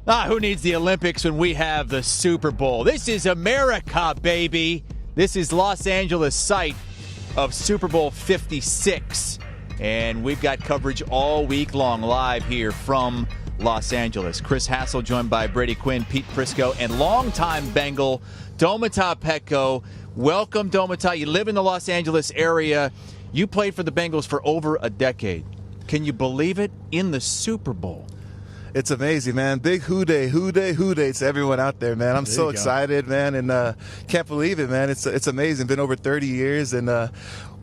Who needs the Olympics when we have the Super Bowl? This is America, baby. This is Los Angeles, site of Super Bowl 56. And we've got coverage all week long live here from Los Angeles. Chris Hassel joined by Brady Quinn, Pete Prisco, and longtime Bengal Domata Peko. Welcome, Domata. You live in the Los Angeles area. You played for the Bengals for over a decade. Can you believe it? In the Super Bowl. It's amazing, man. Big hoo day to everyone out there, man. I'm so excited, man, and can't believe it, man. It's amazing. Been over 30 years, and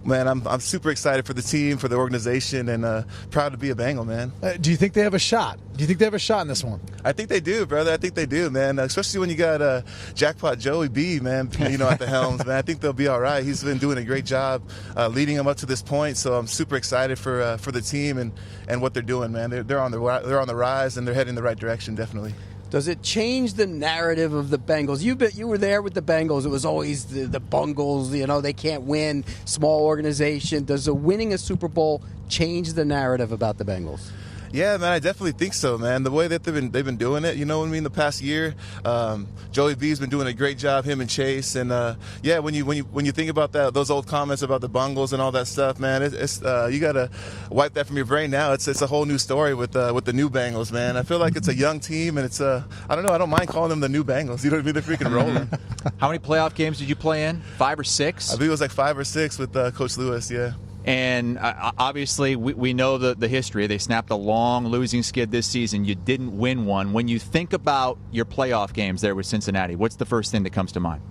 man, I'm super excited for the team, for the organization, and proud to be a Bengal, man. Do you think they have a shot? Do you think they have a shot in this one? I think they do, brother. I think they do, man. Especially when you got Jackpot Joey B, man, at the helms, man. I think they'll be all right. He's been doing a great job leading them up to this point, so I'm super excited for the team and what they're doing, man. They're on the rise, and they're heading in the right direction, definitely. Does it change the narrative of the Bengals? You were there with the Bengals. It was always the Bungles. They can't win. Small organization. Does winning a Super Bowl change the narrative about the Bengals? Yeah, man, I definitely think so, man. The way that they've been doing it, the past year, Joey B's been doing a great job, him and Chase, and yeah, when you think about those old comments about the Bungles and all that stuff, man, it's you gotta wipe that from your brain now. It's a whole new story with the new Bengals, man. I feel like it's a young team, and it's I don't know, I don't mind calling them the new Bengals. You know what I mean? They're freaking rolling. How many playoff games did you play in? 5 or 6? I believe it was like 5 or 6 with Coach Lewis. Yeah. And obviously, we know the history. They snapped a long losing skid this season. You didn't win one. When you think about your playoff games there with Cincinnati, what's the first thing that comes to mind?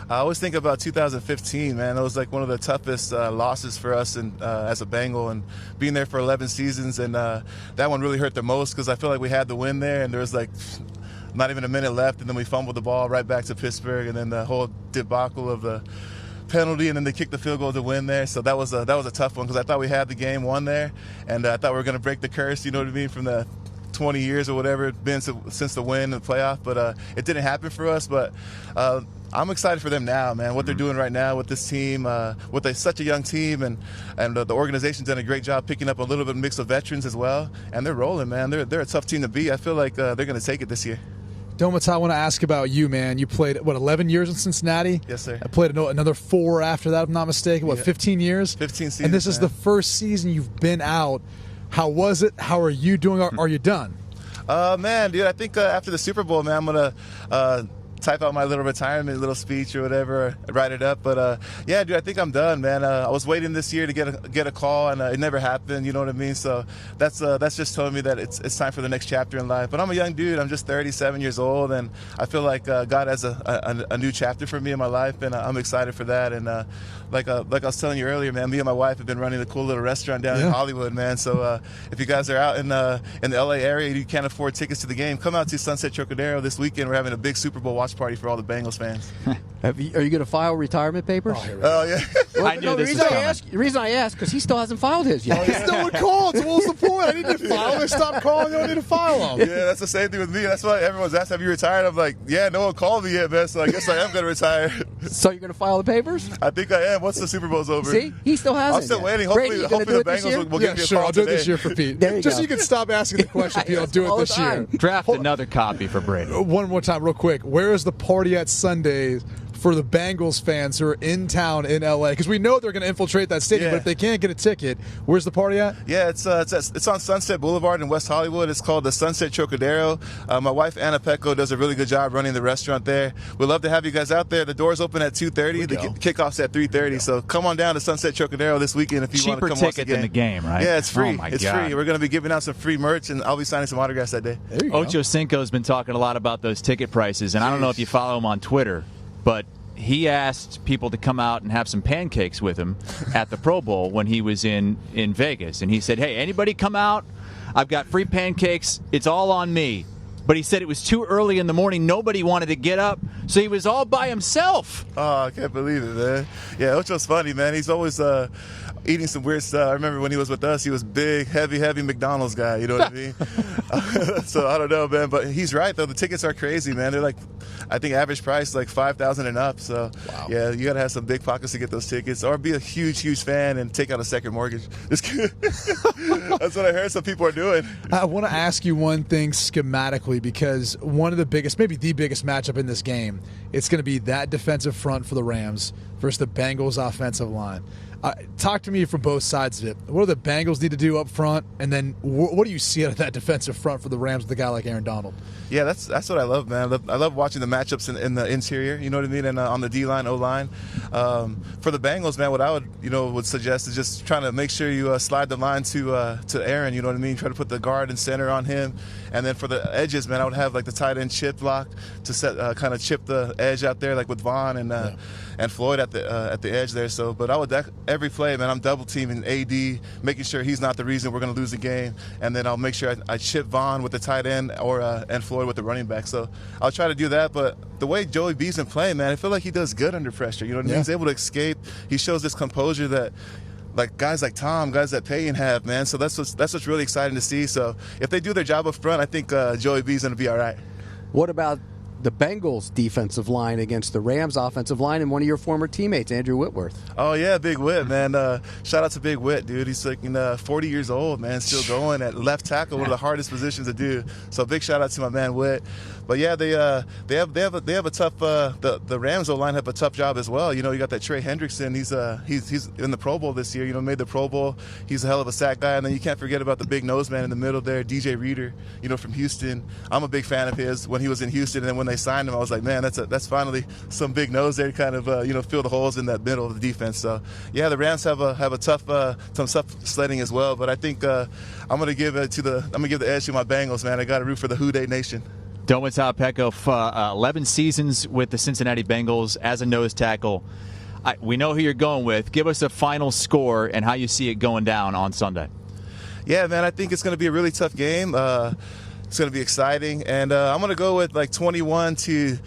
I always think about 2015, man. It was like one of the toughest losses for us as a Bengal, and being there for 11 seasons. And that one really hurt the most because I feel like we had the win there, and there was like not even a minute left, and then we fumbled the ball right back to Pittsburgh, and then the whole debacle of the penalty, and then they kicked the field goal to win there. So that was a tough one because I thought we had the game won there, and I thought we were going to break the curse, you know what I mean, from the 20 years or whatever it's been since the win in the playoff. But it didn't happen for us. But I'm excited for them now, man, what they're doing right now with this team, with such a young team, and the organization's done a great job picking up a little bit of mix of veterans as well, and they're rolling, man. They're a tough team to beat. I feel like they're going to take it this year. Domata, I want to ask about you, man. You played, 11 years in Cincinnati? Yes, sir. I played another 4 after that, if I'm not mistaken. 15 years? 15 seasons. And this is the first season you've been out. How was it? How are you doing? Are you done? Man, dude, I think after the Super Bowl, man, I'm going to type out my little retirement little speech or whatever, write it up. But yeah, dude, I think I'm done, man. I was waiting this year to get a call, and it never happened. You know what I mean? So that's just telling me that it's time for the next chapter in life. But I'm a young dude. I'm just 37 years old, and I feel like God has a new chapter for me in my life, and I'm excited for that. And like I was telling you earlier, man, me and my wife have been running a cool little restaurant down in Hollywood, man. So if you guys are out in the LA area and you can't afford tickets to the game, come out to Sunset Trocadero this weekend. We're having a big Super Bowl watch party for all the Bengals fans. Are you going to file retirement papers? Oh, yeah. Well, I knew this was coming. The reason I ask, because he still hasn't filed his yet. He still would call. So what was the point? I need to file. They stopped calling. You don't need to file them. Yeah, that's the same thing with me. That's why everyone's asked, have you retired? I'm like, yeah, no one called me yet, man, so I guess I am going to retire. So you're going to file the papers? I think I am. Once the Super Bowl's over. See? He still hasn't. I'm still yet. waiting. Brady, Hopefully the Bengals will give me a call I'll do it today. this year for Pete. There you Just go. so you can stop asking the question, Pete. I'll do it this year. Draft another copy for Brady. One more time, real quick. Where is the party at Sundays for the Bengals fans who are in town in LA? Because we know they're going to infiltrate that stadium, but if they can't get a ticket, where's the party at? Yeah, it's on Sunset Boulevard in West Hollywood. It's called the Sunset Trocadero. My wife, Anna Peko, does a really good job running the restaurant there. We'd love to have you guys out there. The doors open at 2:30. The kickoff's at 3:30. So come on down to Sunset Trocadero this weekend if you want to come watch the game. Cheaper ticket than the game, right? Yeah, it's free. Oh my it's God. free. We're going to be giving out some free merch, and I'll be signing some autographs that day. There you go. Ocho Cinco's been talking a lot about those ticket prices, and I don't know if you follow him on Twitter, but he asked people to come out and have some pancakes with him at the Pro Bowl when he was in Vegas. And he said, hey, anybody come out? I've got free pancakes. It's all on me. But he said it was too early in the morning. Nobody wanted to get up, so he was all by himself. Oh, I can't believe it, man. Yeah, Ocho's funny, man. He's always eating some weird stuff. I remember when he was with us, he was big, heavy McDonald's guy. You know what I mean? So I don't know, man. But he's right, though. The tickets are crazy, man. They're like I think average price like $5,000 and up. So yeah, you got to have some big pockets to get those tickets, or be a huge fan and take out a second mortgage. That's what I heard some people are doing. I want to ask you one thing schematically, because one of the biggest, maybe the biggest matchup in this game, it's going to be that defensive front for the Rams versus the Bengals offensive line. Talk to me from both sides of it. What do the Bengals need to do up front, and then what do you see out of that defensive front for the Rams with a guy like Aaron Donald? Yeah, that's what I love, man. I love watching the matchups in the interior, you know what I mean, and on the D-line, O-line. For the Bengals, man, what I would suggest is just trying to make sure you slide the line to Aaron, you know what I mean? Try to put the guard and center on him. And then for the edges, man, I would have like the tight end chip block to set kind of chip the edge out there, like with Vaughn and Floyd at the edge there. So, but I would every play, man, I'm double teaming AD, making sure he's not the reason we're going to lose the game, and then I'll make sure I chip Vaughn with the tight end and Floyd with the running back. So I'll try to do that. But the way Joey B's been playing, man, I feel like he does good under pressure. You know what I mean? He's able to escape. He shows this composure that like guys like Tom, guys that Payton have, man. So that's what's really exciting to see. So if they do their job up front, I think Joey B's going to be all right. What about the Bengals defensive line against the Rams offensive line and one of your former teammates, Andrew Whitworth? Oh, yeah, Big Whit, man. Shout out to Big Whit, dude. He's like 40 years old, man, still going at left tackle, one of the hardest positions to do. So big shout out to my man Whit. But yeah, they have a tough. The Rams O-line have a tough job as well. You know, you got that Trey Hendrickson. He's in the Pro Bowl this year. You know, made the Pro Bowl. He's a hell of a sack guy. And then you can't forget about the big nose man in the middle there, DJ Reader. You know, from Houston. I'm a big fan of his when he was in Houston, and then when they signed him, I was like, man, that's finally some big nose there to kind of fill the holes in that middle of the defense. So yeah, the Rams have a tough sledding as well. But I think I'm gonna give the edge to my Bengals, man. I got to root for the Who Dey Nation. Domata Peko, 11 seasons with the Cincinnati Bengals as a nose tackle. We know who you're going with. Give us a final score and how you see it going down on Sunday. Yeah, man, I think it's going to be a really tough game. It's going to be exciting, and I'm going to go with like 21 to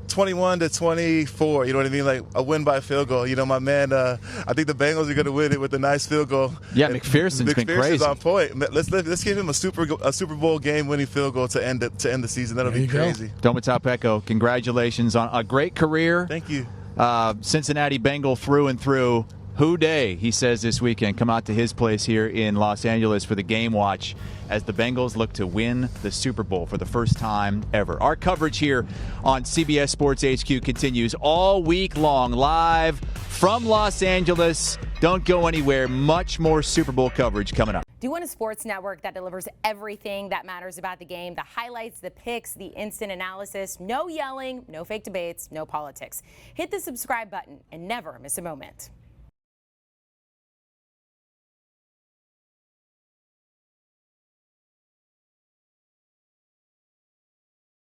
24. You know what I mean? Like a win by field goal. You know, my man. I think the Bengals are going to win it with a nice field goal. Yeah, McPherson's been crazy. On point. Let's give him a Super Bowl game-winning field goal to end the season. That'll be crazy. Domata Peko, congratulations on a great career. Thank you. Cincinnati Bengal through and through. Who Dey, he says this weekend. Come out to his place here in Los Angeles for the game watch as the Bengals look to win the Super Bowl for the first time ever. Our coverage here on CBS Sports HQ continues all week long, live from Los Angeles. Don't go anywhere. Much more Super Bowl coverage coming up. Do you want a sports network that delivers everything that matters about the game? The highlights, the picks, the instant analysis. No yelling, no fake debates, no politics. Hit the subscribe button and never miss a moment.